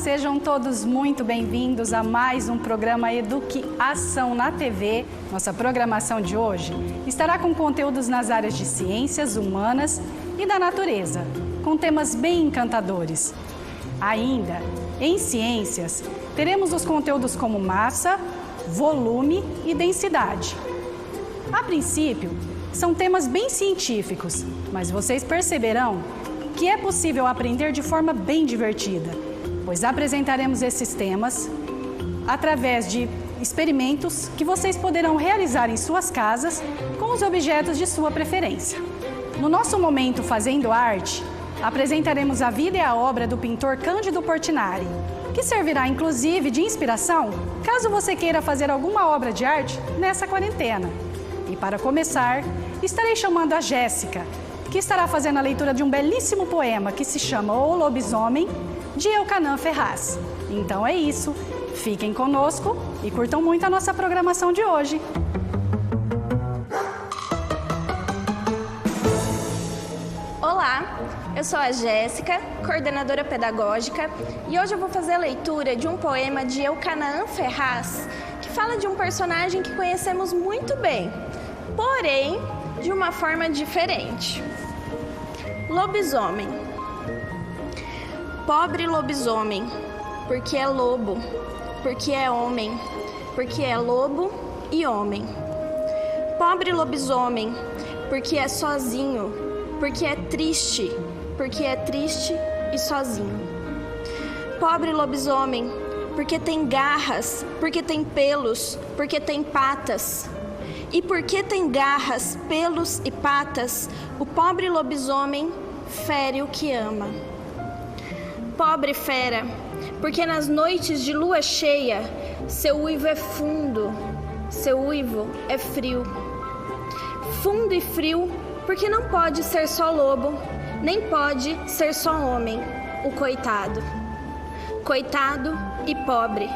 sejam todos muito bem-vindos a mais um programa Eduque Ação na TV. Nossa programação de hoje estará com conteúdos nas áreas de ciências humanas e da natureza, com temas bem encantadores. Ainda, em ciências, teremos os conteúdos como massa, volume e densidade. A princípio, são temas bem científicos, mas vocês perceberão que é possível aprender de forma bem divertida, pois apresentaremos esses temas através de experimentos que vocês poderão realizar em suas casas com os objetos de sua preferência. No nosso momento Fazendo Arte, apresentaremos a vida e a obra do pintor Cândido Portinari, que servirá inclusive de inspiração caso você queira fazer alguma obra de arte nessa quarentena. E para começar, estarei chamando a Jéssica, que estará fazendo a leitura de um belíssimo poema que se chama O Lobisomem, de Elkanah Ferraz. Então é isso, fiquem conosco e curtam muito a nossa programação de hoje. Olá, eu sou a Jéssica, coordenadora pedagógica, e hoje eu vou fazer a leitura de um poema de Elkanah Ferraz, que fala de um personagem que conhecemos muito bem, porém de uma forma diferente. Lobisomem. Pobre lobisomem, porque é lobo, porque é homem, porque é lobo e homem. Pobre lobisomem, porque é sozinho, porque é triste e sozinho. Pobre lobisomem, porque tem garras, porque tem pelos, porque tem patas. E porque tem garras, pelos e patas, o pobre lobisomem fere o que ama. Pobre fera, porque nas noites de lua cheia, seu uivo é fundo, seu uivo é frio. Fundo e frio, porque não pode ser só lobo, nem pode ser só homem, o coitado. Coitado e pobre,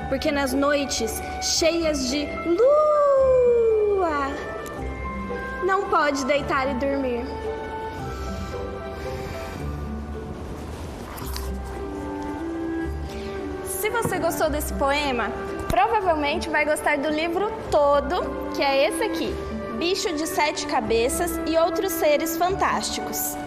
porque nas noites cheias de lua, não pode deitar e dormir. Se você gostou desse poema, provavelmente vai gostar do livro todo, que é esse aqui, Bicho de Sete Cabeças e Outros Seres Fantásticos.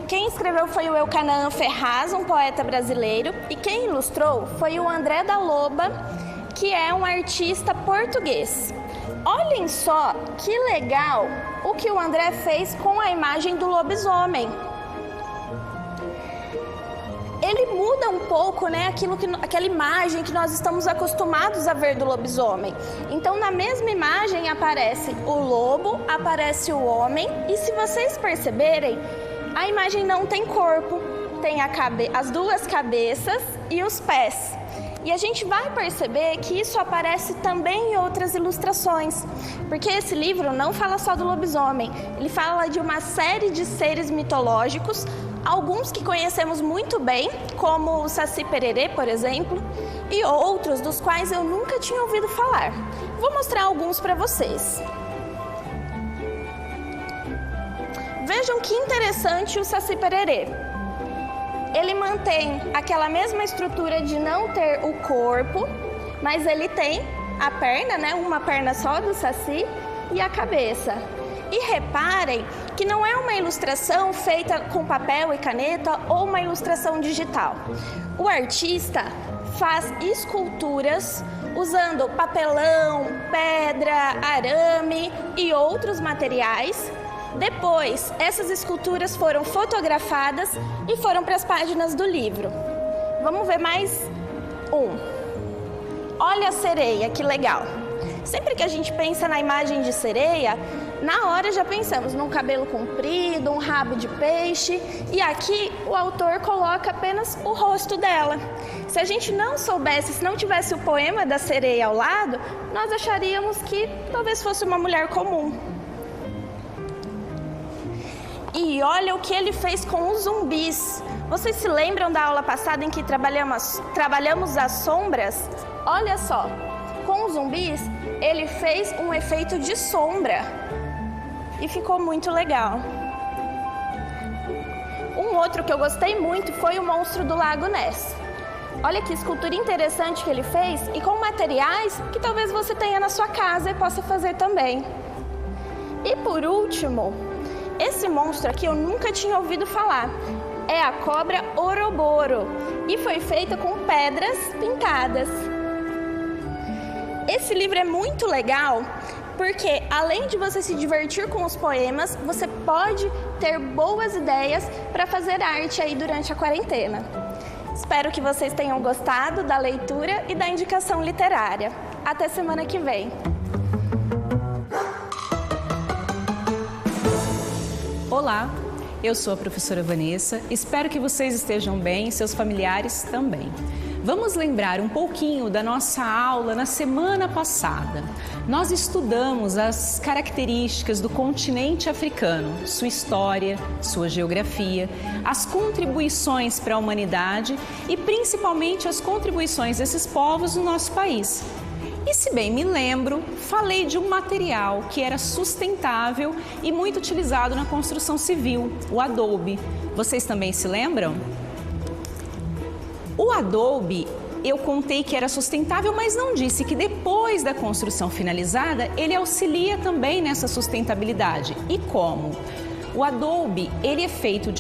Quem escreveu foi o Elkanah Ferraz, um poeta brasileiro, e quem ilustrou foi o André da Loba, que é um artista português. Olhem só que legal o que o André fez com a imagem do lobisomem. Ele muda um pouco, né, aquela imagem que nós estamos acostumados a ver do lobisomem. Então, na mesma imagem aparece o lobo, aparece o homem, e se vocês perceberem, a imagem não tem corpo, tem as duas cabeças e os pés. E a gente vai perceber que isso aparece também em outras ilustrações, porque esse livro não fala só do lobisomem, ele fala de uma série de seres mitológicos, alguns que conhecemos muito bem, como o Saci Pererê, por exemplo, e outros dos quais eu nunca tinha ouvido falar. Vou mostrar alguns para vocês. Vejam que interessante o Saci Pererê. Ele mantém aquela mesma estrutura de não ter o corpo, mas ele tem a perna, né? Uma perna só do Saci e a cabeça. E reparem que não é uma ilustração feita com papel e caneta ou uma ilustração digital. O artista faz esculturas usando papelão, pedra, arame e outros materiais. Depois, essas esculturas foram fotografadas e foram para as páginas do livro. Vamos ver mais um. Olha a sereia, que legal. Sempre que a gente pensa na imagem de sereia, na hora já pensamos num cabelo comprido, um rabo de peixe, e aqui o autor coloca apenas o rosto dela. Se a gente não soubesse, se não tivesse o poema da sereia ao lado, nós acharíamos que talvez fosse uma mulher comum. E olha o que ele fez com os zumbis. Vocês se lembram da aula passada em que trabalhamos as sombras? Olha só, com os zumbis, ele fez um efeito de sombra. e ficou muito legal. Um outro que eu gostei muito foi o Monstro do Lago Ness. Olha que escultura interessante que ele fez e com materiais que talvez você tenha na sua casa e possa fazer também. E por último, esse monstro aqui eu nunca tinha ouvido falar. É a cobra Ouroboro e foi feita com pedras pintadas. Esse livro é muito legal porque, além de você se divertir com os poemas, você pode ter boas ideias para fazer arte aí durante a quarentena. Espero que vocês tenham gostado da leitura e da indicação literária. Até semana que vem. Olá, eu sou a professora Vanessa. Espero que vocês estejam bem e seus familiares também. Vamos lembrar um pouquinho da nossa aula na semana passada. Nós estudamos as características do continente africano, sua história, sua geografia, as contribuições para a humanidade e principalmente as contribuições desses povos no nosso país. E se bem me lembro, falei de um material que era sustentável e muito utilizado na construção civil, o adobe. Vocês também se lembram? O adobe, eu contei que era sustentável, mas não disse que depois da construção finalizada, ele auxilia também nessa sustentabilidade. E como? O adobe, ele é feito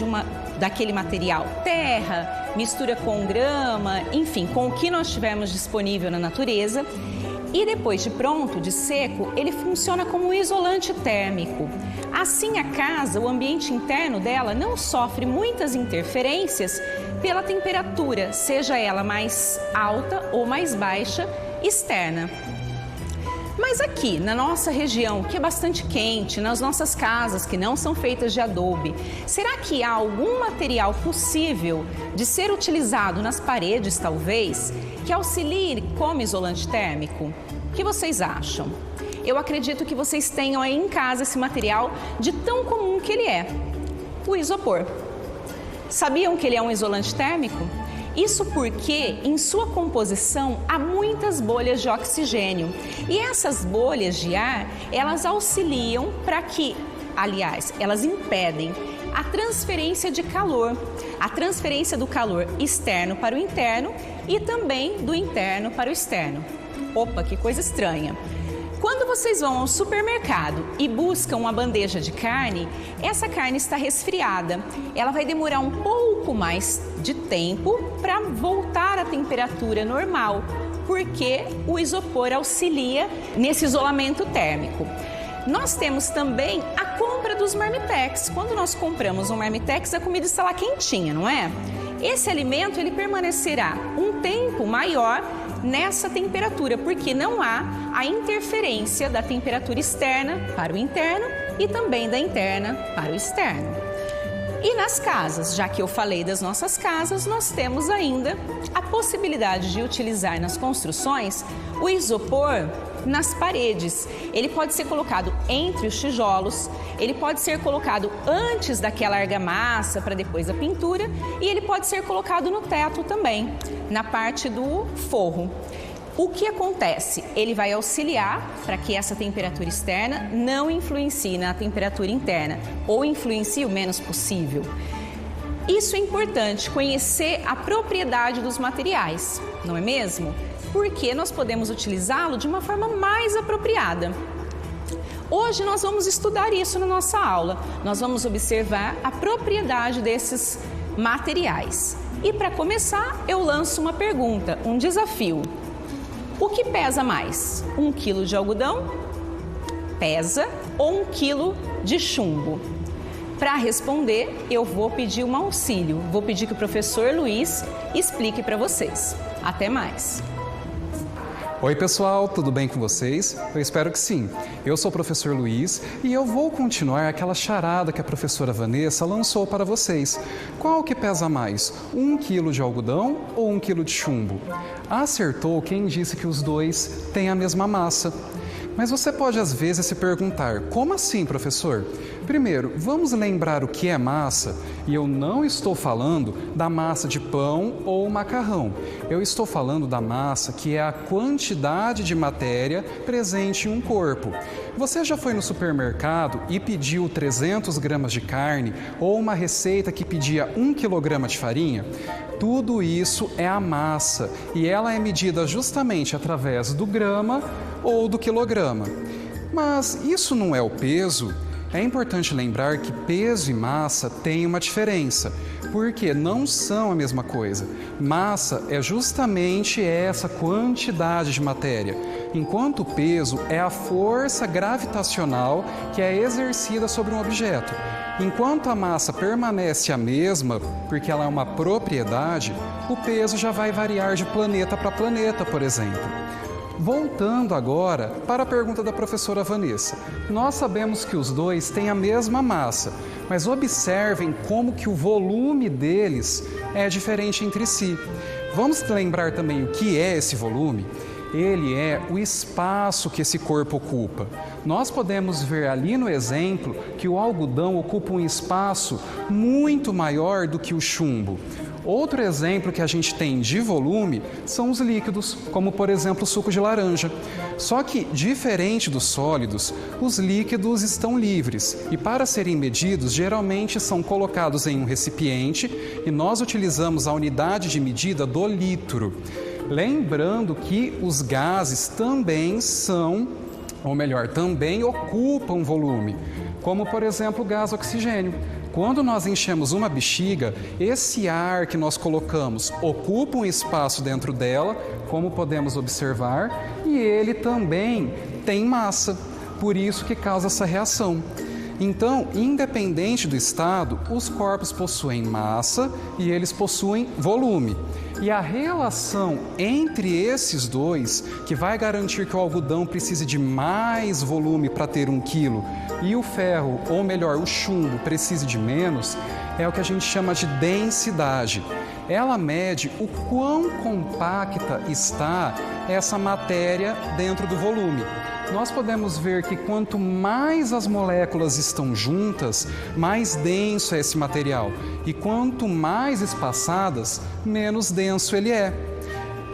daquele material terra, mistura com grama, enfim, com o que nós tivermos disponível na natureza. E depois de pronto, de seco, ele funciona como um isolante térmico. Assim, a casa, o ambiente interno dela não sofre muitas interferências pela temperatura, seja ela mais alta ou mais baixa, externa. Mas aqui, na nossa região, que é bastante quente, nas nossas casas que não são feitas de adobe, será que há algum material possível de ser utilizado nas paredes, talvez, que auxilie como isolante térmico? O que vocês acham? Eu acredito que vocês tenham aí em casa esse material de tão comum que ele é, o isopor. Sabiam que ele é um isolante térmico? Isso porque, em sua composição, há muitas bolhas de oxigênio. E essas bolhas de ar, elas auxiliam para que, aliás, elas impedem a transferência de calor. A transferência do calor externo para o interno e também do interno para o externo. Opa, que coisa estranha! Quando vocês vão ao supermercado e buscam uma bandeja de carne, essa carne está resfriada. Ela vai demorar um pouco mais de tempo para voltar à temperatura normal, porque o isopor auxilia nesse isolamento térmico. Nós temos também a compra dos marmitex. Quando nós compramos um marmitex, a comida está lá quentinha, não é? Esse alimento ele permanecerá um tempo maior nessa temperatura, porque não há a interferência da temperatura externa para o interno e também da interna para o externo. E nas casas, já que eu falei das nossas casas, nós temos ainda a possibilidade de utilizar nas construções o isopor nas paredes. Ele pode ser colocado entre os tijolos, ele pode ser colocado antes daquela argamassa para depois a pintura e ele pode ser colocado no teto também, na parte do forro. O que acontece? Ele vai auxiliar para que essa temperatura externa não influencie na temperatura interna ou influencie o menos possível. Isso é importante, conhecer a propriedade dos materiais, não é mesmo? Porque nós podemos utilizá-lo de uma forma mais apropriada. Hoje nós vamos estudar isso na nossa aula. Nós vamos observar a propriedade desses materiais. E para começar, eu lanço uma pergunta, um desafio. O que pesa mais? 1 quilo de algodão pesa ou 1 quilo de chumbo? Para responder, eu vou pedir um auxílio. Vou pedir que o professor Luiz explique para vocês. Até mais! Oi pessoal, tudo bem com vocês? Eu espero que sim. Eu sou o professor Luiz e eu vou continuar aquela charada que a professora Vanessa lançou para vocês. Qual que pesa mais, 1 quilo de algodão ou 1 quilo de chumbo? Acertou quem disse que os dois têm a mesma massa. Mas você pode às vezes se perguntar, como assim, professor? Primeiro, vamos lembrar o que é massa, e eu não estou falando da massa de pão ou macarrão. Eu estou falando da massa que é a quantidade de matéria presente em um corpo. Você já foi no supermercado e pediu 300 gramas de carne ou uma receita que pedia 1 quilograma de farinha? Tudo isso é a massa e ela é medida justamente através do grama ou do quilograma. Mas isso não é o peso? É importante lembrar que peso e massa têm uma diferença, porque não são a mesma coisa. Massa é justamente essa quantidade de matéria, enquanto o peso é a força gravitacional que é exercida sobre um objeto. Enquanto a massa permanece a mesma, porque ela é uma propriedade, o peso já vai variar de planeta para planeta, por exemplo. Voltando agora para a pergunta da professora Vanessa. Nós sabemos que os dois têm a mesma massa, mas observem como que o volume deles é diferente entre si. Vamos lembrar também o que é esse volume? Ele é o espaço que esse corpo ocupa. Nós podemos ver ali no exemplo que o algodão ocupa um espaço muito maior do que o chumbo. Outro exemplo que a gente tem de volume são os líquidos, como por exemplo o suco de laranja. Só que, diferente dos sólidos, os líquidos estão livres e para serem medidos geralmente são colocados em um recipiente e nós utilizamos a unidade de medida do litro. Lembrando que os gases também também ocupam volume, como por exemplo o gás oxigênio. Quando nós enchemos uma bexiga, esse ar que nós colocamos ocupa um espaço dentro dela, como podemos observar, e ele também tem massa, por isso que causa essa reação. Então, independente do estado, os corpos possuem massa e eles possuem volume. E a relação entre esses dois, que vai garantir que o algodão precise de mais volume para ter 1 quilo e o ferro, ou melhor, o chumbo, precise de menos, é o que a gente chama de densidade. Ela mede o quão compacta está essa matéria dentro do volume. Nós podemos ver que quanto mais as moléculas estão juntas, mais denso é esse material. E quanto mais espaçadas, menos denso ele é.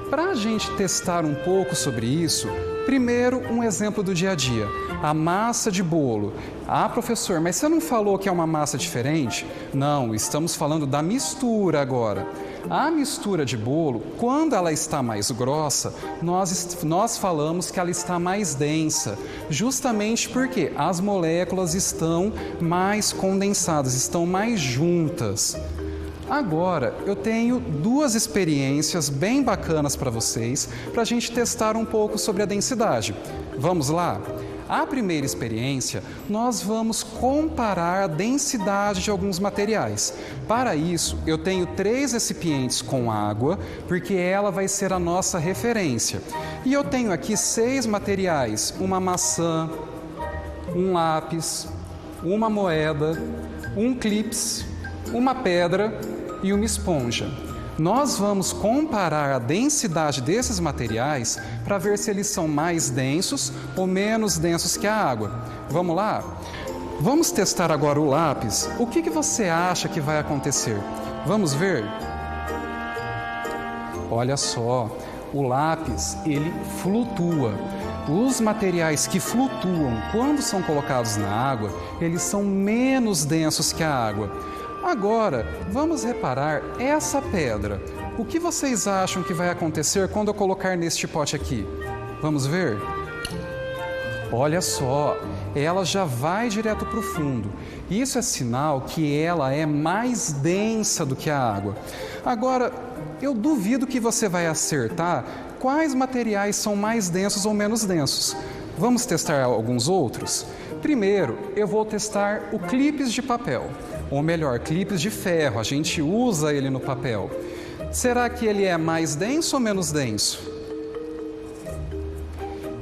Para a gente testar um pouco sobre isso, primeiro um exemplo do dia a dia. A massa de bolo. Ah, professor, mas você não falou que é uma massa diferente? Não, estamos falando da mistura agora. A mistura de bolo, quando ela está mais grossa, nós falamos que ela está mais densa, justamente porque as moléculas estão mais condensadas, estão mais juntas. Agora, eu tenho 2 experiências bem bacanas para vocês, para a gente testar um pouco sobre a densidade. Vamos lá? A primeira experiência, nós vamos comparar a densidade de alguns materiais. Para isso, eu tenho 3 recipientes com água, porque ela vai ser a nossa referência. E eu tenho aqui 6 materiais, uma maçã, um lápis, uma moeda, um clips, uma pedra e uma esponja. Nós vamos comparar a densidade desses materiais para ver se eles são mais densos ou menos densos que a água. Vamos lá? Vamos testar agora o lápis. O que você acha que vai acontecer? Vamos ver? Olha só, o lápis, ele flutua. Os materiais que flutuam quando são colocados na água, eles são menos densos que a água. Agora, vamos reparar essa pedra. O que vocês acham que vai acontecer quando eu colocar neste pote aqui? Vamos ver? Olha só, ela já vai direto para o fundo. Isso é sinal que ela é mais densa do que a água. Agora, eu duvido que você vai acertar quais materiais são mais densos ou menos densos. Vamos testar alguns outros? Primeiro, eu vou testar o clipes de papel. Ou melhor, clipes de ferro, a gente usa ele no papel. Será que ele é mais denso ou menos denso?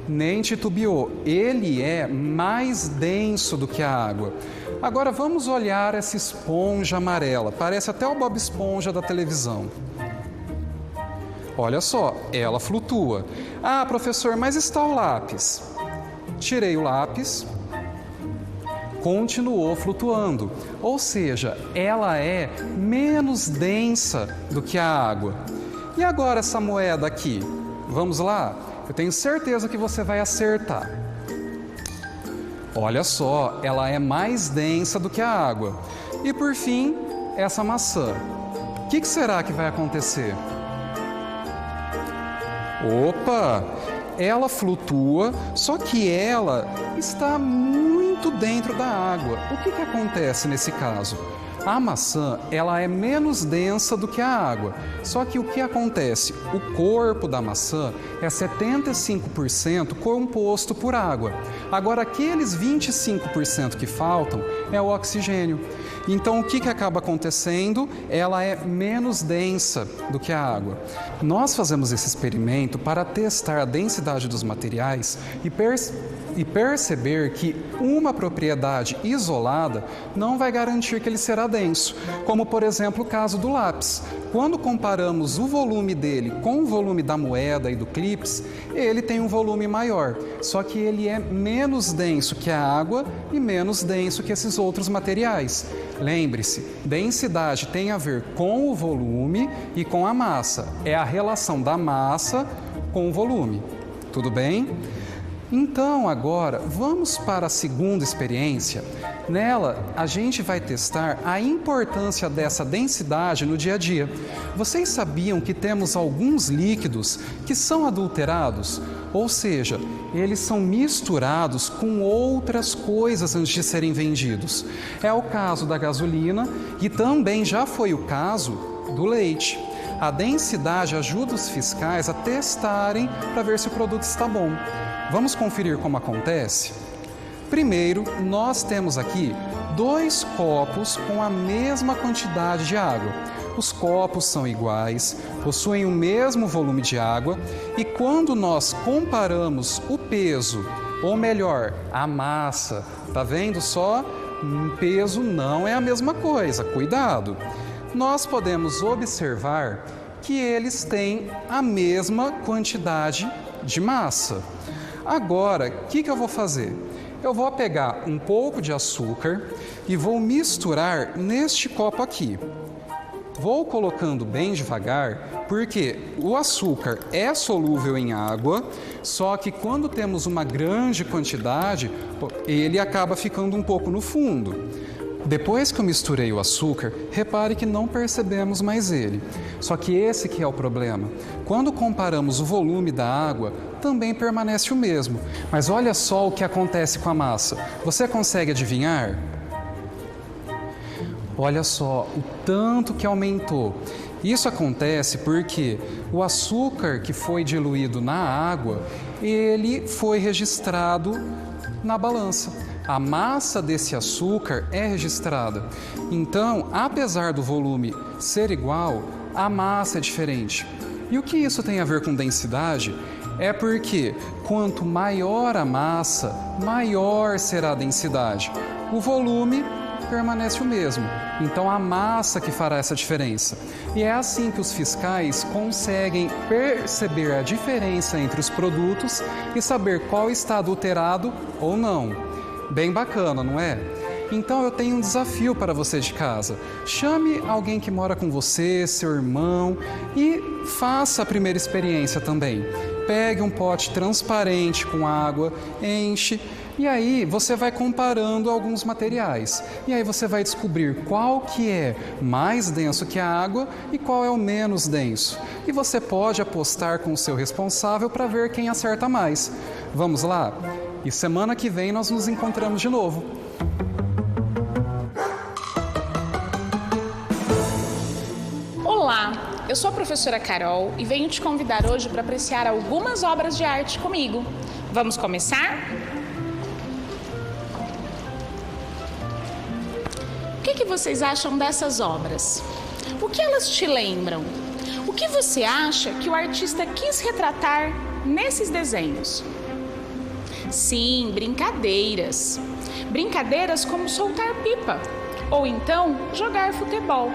Nem titubeou, ele é mais denso do que a água. Agora vamos olhar essa esponja amarela, parece até o Bob Esponja da televisão. Olha só, ela flutua. Ah, professor, mas está o lápis. Tirei o lápis, continuou flutuando, ou seja, ela é menos densa do que a água. E agora essa moeda aqui? Vamos lá? Eu tenho certeza que você vai acertar. Olha só, ela é mais densa do que a água. E por fim, essa maçã. O que será que vai acontecer? Opa! Ela flutua, só que ela está muito dentro da água. O que acontece nesse caso? A maçã, ela é menos densa do que a água. Só que o que acontece? O corpo da maçã é 75% composto por água. Agora, aqueles 25% que faltam é o oxigênio. Então, o que acaba acontecendo? Ela é menos densa do que a água. Nós fazemos esse experimento para testar a densidade dos materiais e perceber que uma propriedade isolada não vai garantir que ele será denso, como por exemplo o caso do lápis. Quando comparamos o volume dele com o volume da moeda e do clips, ele tem um volume maior, só que ele é menos denso que a água e menos denso que esses outros materiais. Lembre-se, densidade tem a ver com o volume e com a massa. É a relação da massa com o volume. Tudo bem? Então, agora, vamos para a segunda experiência. Nela, a gente vai testar a importância dessa densidade no dia a dia. Vocês sabiam que temos alguns líquidos que são adulterados? Ou seja, eles são misturados com outras coisas antes de serem vendidos. É o caso da gasolina e também já foi o caso do leite. A densidade ajuda os fiscais a testarem para ver se o produto está bom. Vamos conferir como acontece? Primeiro, nós temos aqui 2 copos com a mesma quantidade de água. Os copos são iguais, possuem o mesmo volume de água e quando nós comparamos o peso, ou melhor, a massa, tá vendo só? Peso não é a mesma coisa, cuidado! Nós podemos observar que eles têm a mesma quantidade de massa. Agora, o que eu vou fazer? Eu vou pegar um pouco de açúcar e vou misturar neste copo aqui. Vou colocando bem devagar, porque o açúcar é solúvel em água, só que quando temos uma grande quantidade, ele acaba ficando um pouco no fundo. Depois que eu misturei o açúcar, repare que não percebemos mais ele. Só que esse que é o problema. Quando comparamos o volume da água, também permanece o mesmo. Mas olha só o que acontece com a massa. Você consegue adivinhar? Olha só o tanto que aumentou. Isso acontece porque o açúcar que foi diluído na água, ele foi registrado na balança. A massa desse açúcar é registrada. Então, apesar do volume ser igual, a massa é diferente. E o que isso tem a ver com densidade? É porque quanto maior a massa, maior será a densidade. O volume permanece o mesmo. Então, a massa que fará essa diferença. E é assim que os fiscais conseguem perceber a diferença entre os produtos e saber qual está adulterado ou não. Bem bacana, não é? Então eu tenho um desafio para você de casa. Chame alguém que mora com você, seu irmão, e faça a primeira experiência também. Pegue um pote transparente com água, enche, e aí você vai comparando alguns materiais. E aí você vai descobrir qual que é mais denso que a água e qual é o menos denso. E você pode apostar com o seu responsável para ver quem acerta mais. Vamos lá? E semana que vem nós nos encontramos de novo. Olá, eu sou a professora Carol e venho te convidar hoje para apreciar algumas obras de arte comigo. Vamos começar? O que vocês acham dessas obras? O que elas te lembram? O que você acha que o artista quis retratar nesses desenhos? Sim, brincadeiras. Brincadeiras como soltar pipa ou então jogar futebol.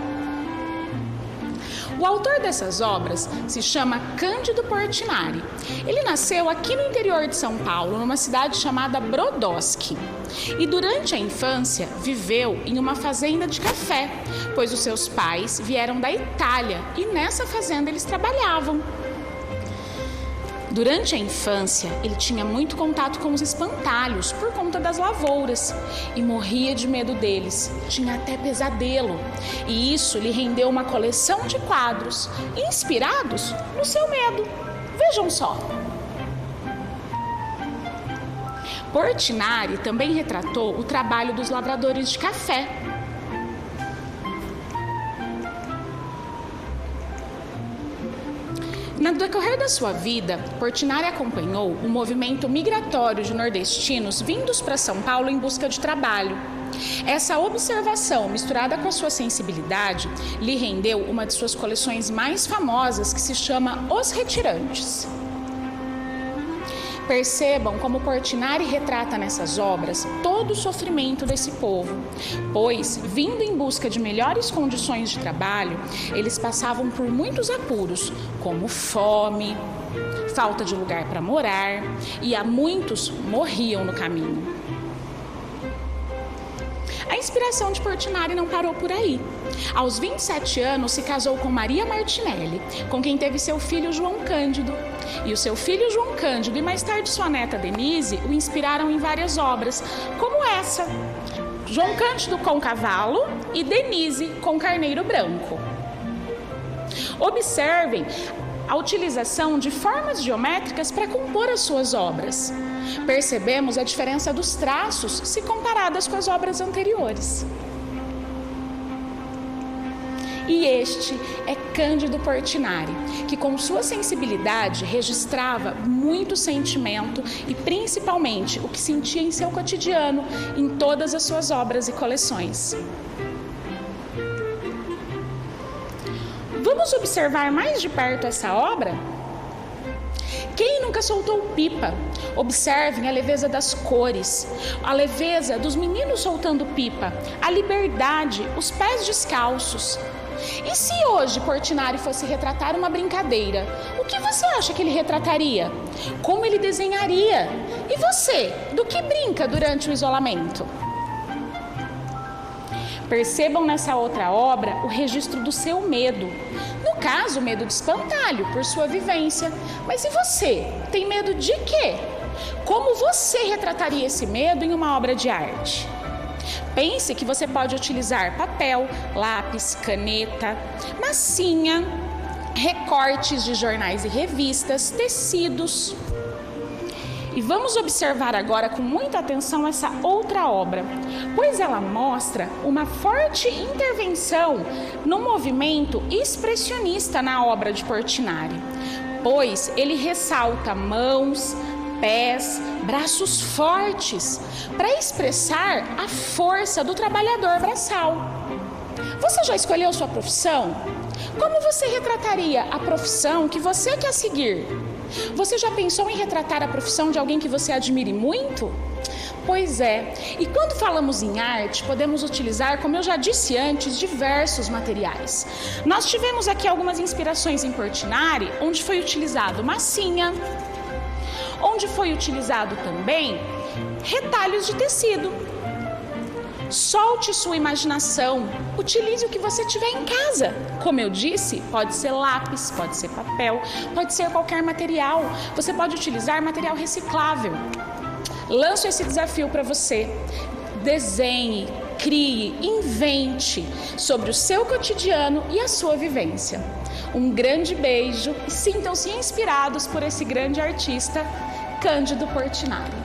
O autor dessas obras se chama Cândido Portinari. Ele nasceu aqui no interior de São Paulo, numa cidade chamada Brodowski. e durante a infância viveu em uma fazenda de café, pois os seus pais vieram da Itália e nessa fazenda eles trabalhavam. Durante a infância, ele tinha muito contato com os espantalhos por conta das lavouras e morria de medo deles. Tinha até pesadelo e isso lhe rendeu uma coleção de quadros inspirados no seu medo. Vejam só. Portinari também retratou o trabalho dos lavradores de café. No decorrer da sua vida, Portinari acompanhou o movimento migratório de nordestinos vindos para São Paulo em busca de trabalho. Essa observação, misturada com a sua sensibilidade, lhe rendeu uma de suas coleções mais famosas, que se chama Os Retirantes. Percebam como Portinari retrata nessas obras todo o sofrimento desse povo, pois, vindo em busca de melhores condições de trabalho, eles passavam por muitos apuros, como fome, falta de lugar para morar, e há muitos morriam no caminho. A inspiração de Portinari não parou por aí. Aos 27 anos, se casou com Maria Martinelli, com quem teve seu filho João Cândido. E o seu filho João Cândido e mais tarde sua neta Denise o inspiraram em várias obras, como essa, João Cândido com cavalo e Denise com carneiro branco. Observem a utilização de formas geométricas para compor as suas obras. Percebemos a diferença dos traços se comparadas com as obras anteriores. E este é Cândido Portinari, que com sua sensibilidade registrava muito sentimento e principalmente o que sentia em seu cotidiano em todas as suas obras e coleções. Vamos observar mais de perto essa obra? Quem nunca soltou pipa? Observem a leveza das cores, a leveza dos meninos soltando pipa, a liberdade, os pés descalços. E se hoje Portinari fosse retratar uma brincadeira, o que você acha que ele retrataria? Como ele desenharia? E você, do que brinca durante o isolamento? Percebam nessa outra obra o registro do seu medo. No caso, o medo de espantalho, por sua vivência. Mas e você? Tem medo de quê? Como você retrataria esse medo em uma obra de arte? Pense que você pode utilizar papel, lápis, caneta, massinha, recortes de jornais e revistas, tecidos. E vamos observar agora com muita atenção essa outra obra, pois ela mostra uma forte intervenção no movimento expressionista na obra de Portinari, pois ele ressalta mãos, pés, braços fortes para expressar a força do trabalhador braçal. Você já escolheu sua profissão? Como você retrataria a profissão que você quer seguir? Você já pensou em retratar a profissão de alguém que você admire muito? Pois é, e quando falamos em arte, podemos utilizar, como eu já disse antes, diversos materiais. Nós tivemos aqui algumas inspirações em Portinari, onde foi utilizado massinha, onde foi utilizado também retalhos de tecido. Solte sua imaginação, utilize o que você tiver em casa. Como eu disse, pode ser lápis, pode ser papel, pode ser qualquer material. Você pode utilizar material reciclável. Lanço esse desafio para você. Desenhe, crie, invente sobre o seu cotidiano e a sua vivência. Um grande beijo e sintam-se inspirados por esse grande artista, Cândido Portinari.